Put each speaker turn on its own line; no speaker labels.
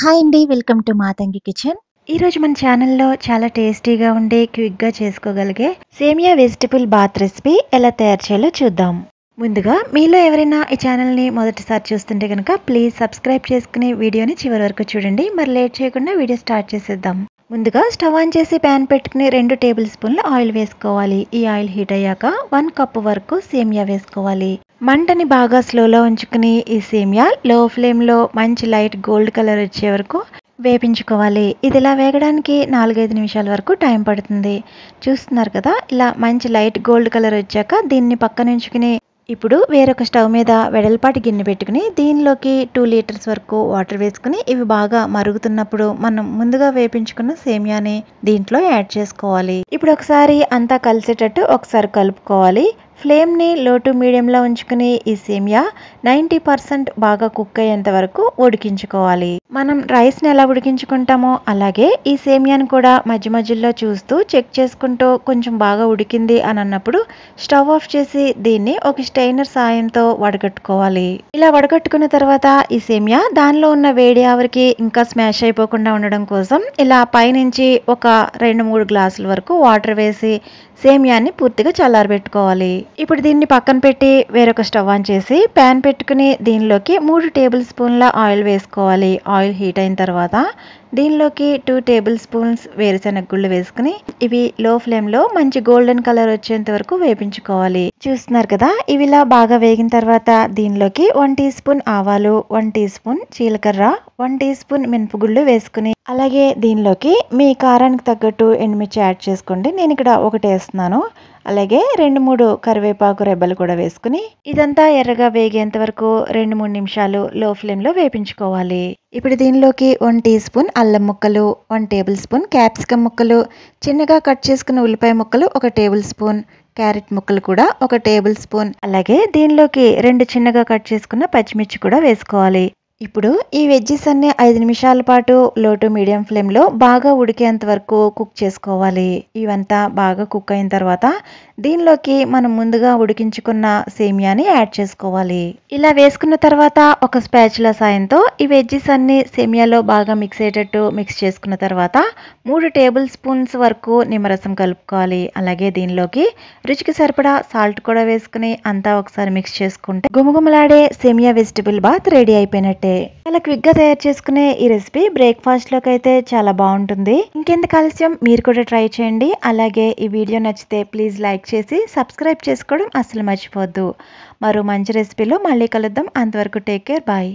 Hi అండి. Welcome to Matangi kitchen. ఈరోజు మన ఛానల్లో చాలా టేస్టీగా ఉండే క్విక్గా చేసుకోగలిగే సేమియా వెజిటబుల్ బాత్ రెసిపీ ఎలా తయారు చేయాలో చూద్దాం. ముందుగా మీలో ఎవరైనా ఈ ఛానల్ని మొదటిసారి చూస్తుంటే కనుక ప్లీజ్ సబ్స్క్రైబ్ చేసుకుని వీడియోని చివరి వరకు చూడండి. మరి లేట్ చేయకుండా వీడియో స్టార్ట్ చేసేద్దాం. ముందుగా స్టవ్ ఆన్ చేసి ప్యాన్ పెట్టుకుని 2 టేబుల్ స్పూన్ల ఆయిల్ వేసుకోవాలి. ఈ ఆయిల్ హీట్ అయ్యాక 1 కప్పు వరకు సేమియా వేసుకోవాలి. మంటని బాగా స్లోలో ఉంచుకుని ఈ సేమియా లో ఫ్లేమ్లో మంచి లైట్ గోల్డ్ కలర్ వచ్చే వరకు వేపించుకోవాలి. ఇది ఇలా వేగడానికి 4-5 నిమిషాల వరకు టైం పడుతుంది. చూస్తున్నారు కదా, ఇలా మంచి లైట్ గోల్డ్ కలర్ వచ్చాక దీన్ని పక్కన ఉంచుకుని ఇప్పుడు వేరొక స్టవ్ మీద వెడల్పాటి గిన్నె పెట్టుకుని దీనిలోకి 2 లీటర్స్ వరకు వాటర్ వేసుకుని ఇవి బాగా మరుగుతున్నప్పుడు మనం ముందుగా వేపించుకున్న సేమియాని దీంట్లో యాడ్ చేసుకోవాలి. ఇప్పుడు ఒకసారి అంతా కలిసేటట్టు ఒకసారి కలుపుకోవాలి. ఫ్లేమ్ని లో టు మీడియంలో ఉంచుకుని ఈ సేమియా 90% బాగా కుక్ అయ్యేంత వరకు ఉడికించుకోవాలి. మనం రైస్ని ఎలా ఉడికించుకుంటామో అలాగే ఈ సేమియాని కూడా మధ్య మధ్యలో చూస్తూ చెక్ చేసుకుంటూ కొంచెం బాగా ఉడికింది అని అన్నప్పుడు స్టవ్ ఆఫ్ చేసి దీన్ని ఒక స్టెయినర్ సాయంతో వడగట్టుకోవాలి. ఇలా వడగట్టుకున్న తర్వాత ఈ సేమియా దానిలో ఉన్న వేడి ఆవిరికి ఇంకా స్మాష్ అయిపోకుండా ఉండడం కోసం ఇలా పైనుంచి ఒక 2-3 గ్లాసుల వరకు వాటర్ వేసి సేమియాని పూర్తిగా చల్లారబెట్టుకోవాలి. ఇప్పుడు దీన్ని పక్కన పెట్టి వేరొక స్టవ్ ఆన్ చేసి ప్యాన్ పెట్టుకుని దీనిలోకి 3 టేబుల్ స్పూన్ల ఆయిల్ వేసుకోవాలి. ఆయిల్ హీట్ అయిన తర్వాత దీనిలోకి 2 టేబుల్ స్పూన్స్ వేరుశెనగ గుళ్ళు వేసుకుని ఇవి లో ఫ్లేమ్లో మంచి గోల్డెన్ కలర్ వచ్చేంత వరకు వేపించుకోవాలి. చూస్తున్నారు కదా, ఇవి ఇలా బాగా వేగిన తర్వాత దీనిలోకి 1 టీ స్పూన్ ఆవాలు, 1 టీ స్పూన్ జీలకర్ర, 1 టీ స్పూన్ మినపగుళ్ళు వేసుకుని అలాగే దీనిలోకి మీ కారానికి తగ్గట్టు ఎండుమిర్చి యాడ్ చేసుకోండి. నేను ఇక్కడ ఒకటి వేస్తున్నాను. అలాగే 2-3 కరివేపాకు రెబ్బలు కూడా వేసుకుని ఇదంతా ఎర్రగా వేగేంత వరకు 2-3 నిమిషాలు లో ఫ్లేమ్లో వేపించుకోవాలి. ఇప్పుడు దీనిలోకి 1 టీ స్పూన్ అల్లం ముక్కలు, 1 టేబుల్ స్పూన్ క్యాప్సికమ్ ముక్కలు, చిన్నగా కట్ చేసుకున్న ఉల్లిపాయ ముక్కలు 1 టేబుల్ స్పూన్, క్యారెట్ ముక్కలు కూడా 1 టేబుల్ స్పూన్, అలాగే దీనిలోకి 2 చిన్నగా కట్ చేసుకున్న పచ్చిమిర్చి కూడా వేసుకోవాలి. ఇప్పుడు ఈ వెజ్జెస్ అన్ని 5 నిమిషాల పాటు లో టు మీడియం ఫ్లేమ్లో బాగా ఉడికేంత వరకు కుక్ చేసుకోవాలి. ఇవంతా బాగా కుక్ అయిన తర్వాత దీనిలోకి మనం ముందుగా ఉడికించుకున్న సేమియాని యాడ్ చేసుకోవాలి. ఇలా వేసుకున్న తర్వాత ఒక స్పాచులా సాయంతో ఈ వెజ్జెస్ అన్ని సేమియాలో బాగా మిక్స్ అయ్యేటట్టు మిక్స్ చేసుకున్న తర్వాత 3 టేబుల్ స్పూన్స్ వరకు నిమ్మరసం కలుపుకోవాలి. అలాగే దీనిలోకి రుచికి సరిపడా సాల్ట్ కూడా వేసుకుని అంతా ఒకసారి మిక్స్ చేసుకుంటే గుమగుమలాడే సేమియా వెజిటబుల్ బాత్ రెడీ అయిపోయినట్టే. చాలా క్విక్ గా తయారు చేసుకునే ఈ రెసిపీ బ్రేక్ఫాస్ట్ లోకి అయితే చాలా బాగుంటుంది. ఇంకెందుకు ఆలస్యం, మీరు కూడా ట్రై చేయండి. అలాగే ఈ వీడియో నచ్చితే ప్లీజ్ లైక్ చేసి సబ్స్క్రైబ్ చేసుకోవడం అస్సలు మర్చిపోవద్దు. మరో మంచి రెసిపీలో మళ్ళీ కలుద్దాం. అంతవరకు టేక్ కేర్, బాయ్.